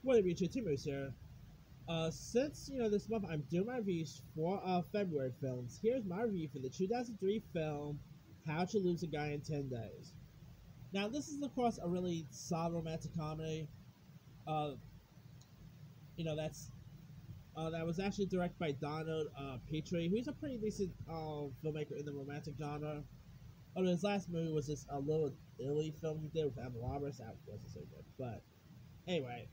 What up, YouTube? Timos here. Since this month I'm doing my reviews for February films, here's my review for the 2003 film How to Lose a Guy in 10 Days. Now, this is of course a really solid romantic comedy. Uh, that's that was actually directed by Donald Petrie, who's a pretty decent filmmaker in the romantic genre. Although his last movie was this a little Illy film he did with Emma Roberts, that wasn't so good. But anyway.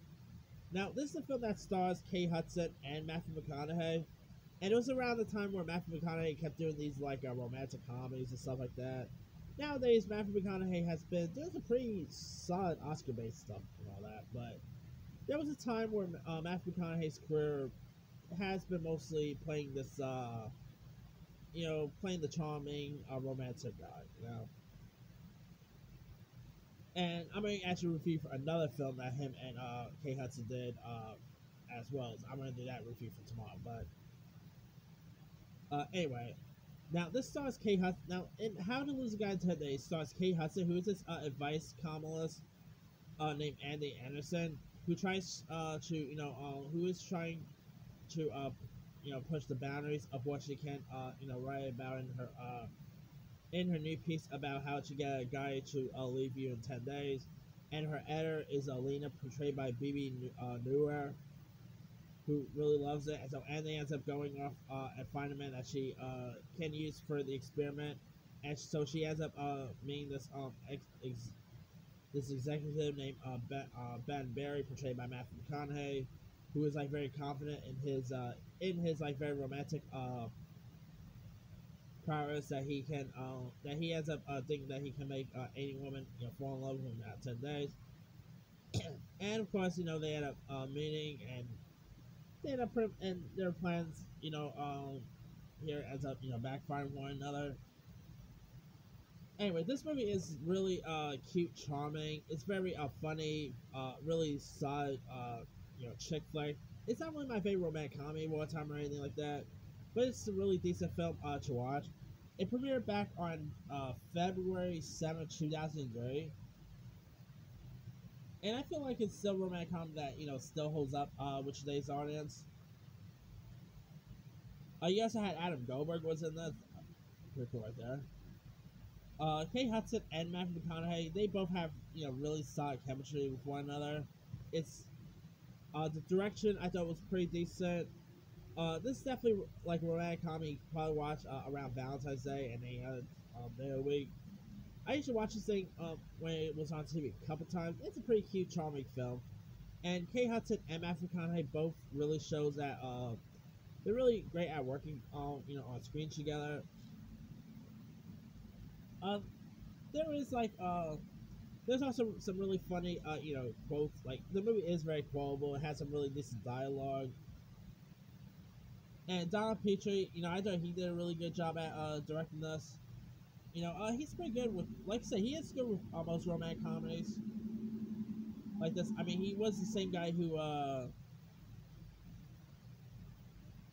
Now, this is a film that stars Kate Hudson and Matthew McConaughey, and it was around the time where Matthew McConaughey kept doing these romantic comedies and stuff like that. Nowadays, Matthew McConaughey has been doing some pretty solid Oscar-based stuff and all that, but there was a time where Matthew McConaughey's career has been mostly playing this, playing the charming romantic guy, And I'm going to actually review for another film that him and Kate Hudson did as well. I'm going to do that review for tomorrow. But anyway, now this stars Kate Hudson. Now, in How to Lose a Guy in 10 Days stars Kate Hudson, who is this advice columnist named Andy Anderson, who tries who is trying to push the boundaries of what she can write about in her new piece about how to get a guy to leave you in 10 days. And her editor is Alina, portrayed by Bibi Neuer, who really loves it. And so Annie ends up going off and finding a man that she can use for the experiment. And so she ends up meeting this this executive named Ben Barry, portrayed by Matthew McConaughey, who is very confident in his very romantic prowess that he can that he ends up thinking that he can make any woman fall in love with him at 10 days. And of course, they end up meeting, and they end up and their plans here ends up backfiring one another. Anyway, this movie is really cute, charming. It's very funny, really solid chick flick. It's not really my favorite romantic comedy of all time or anything like that, but it's a really decent film to watch. It premiered back on February 7th, 2003. And I feel like it's still a romantic comedy that, still holds up with today's audience. You also had Adam Goldberg was in this. Pretty cool right there. Kate Hudson and Matthew McConaughey, they both have, really solid chemistry with one another. It's, the direction I thought was pretty decent. This is definitely like a romantic comedy you can probably watch around Valentine's Day and any other day of the week. I used to watch this thing when it was on TV a couple times. It's a pretty cute, charming film. And Kate Hudson and Matthew McConaughey both really shows that they're really great at working on screen together. There is there's also some really funny quotes. Like, the movie is very quotable. It has some really decent dialogue. And Donald Petrie, I thought he did a really good job at directing this. He's pretty good with, like I said, he is good with most romantic comedies like this. I mean, he was the same guy who, I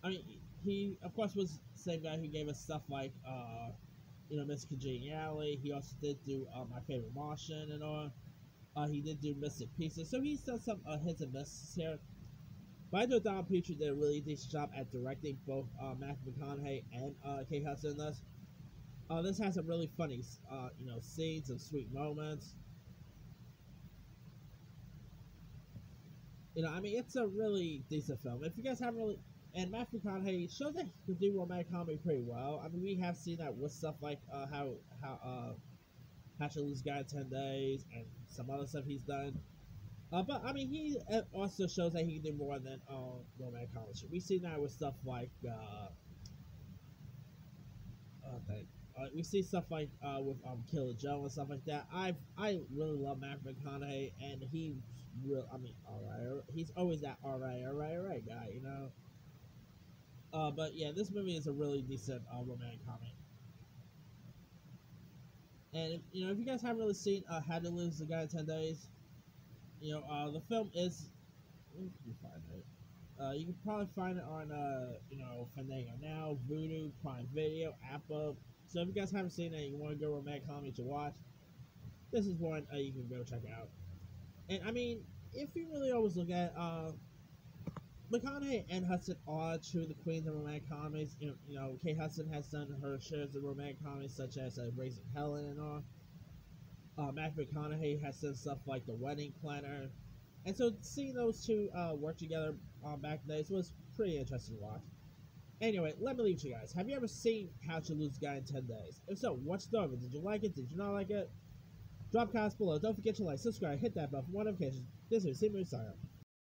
mean, he of course was the same guy who gave us stuff like, Miss Congeniality. He also did do My Favorite Martian and all. He did do Mystic Pieces, so he's done some hits and misses here. But I thought Donald Petrie did a really decent job at directing both Matthew McConaughey and Kate Hudson in this. This has some really funny, scenes and sweet moments. I mean, it's a really decent film. If you guys haven't really, and Matthew McConaughey shows that he can do romantic comedy pretty well. I mean, we have seen that with stuff like How to Lose a Guy in 10 Days and some other stuff he's done. But I mean, he also shows that he can do more than romantic comedy. We see that with stuff like we see stuff like with Killer Joe and stuff like that. I really love Matthew McConaughey, and he's real. I mean, alright, he's always that alright guy, But yeah, this movie is a really decent romantic comedy. And if you guys haven't really seen How to Lose a Guy in 10 Days, the film is. Where can you find it? You can probably find it on Fandango Now, Vudu, Prime Video, Apple. So if you guys haven't seen it and you want to go romantic comedy to watch, this is one you can go check out. And I mean, if you really always look at McConaughey and Hudson are two of the queens of romantic comedies. Kate Hudson has done her shares of romantic comedies such as Raising Helen and all. Matthew McConaughey has done stuff like The Wedding Planner, and so seeing those two work together back in the days was pretty interesting to watch. Anyway, let me leave you guys. Have you ever seen How to Lose a Guy in 10 Days? If so, what's the story? Did you like it? Did you not like it? Drop comments below. Don't forget to like, subscribe, hit that bell for more notifications. This is Simon Sign.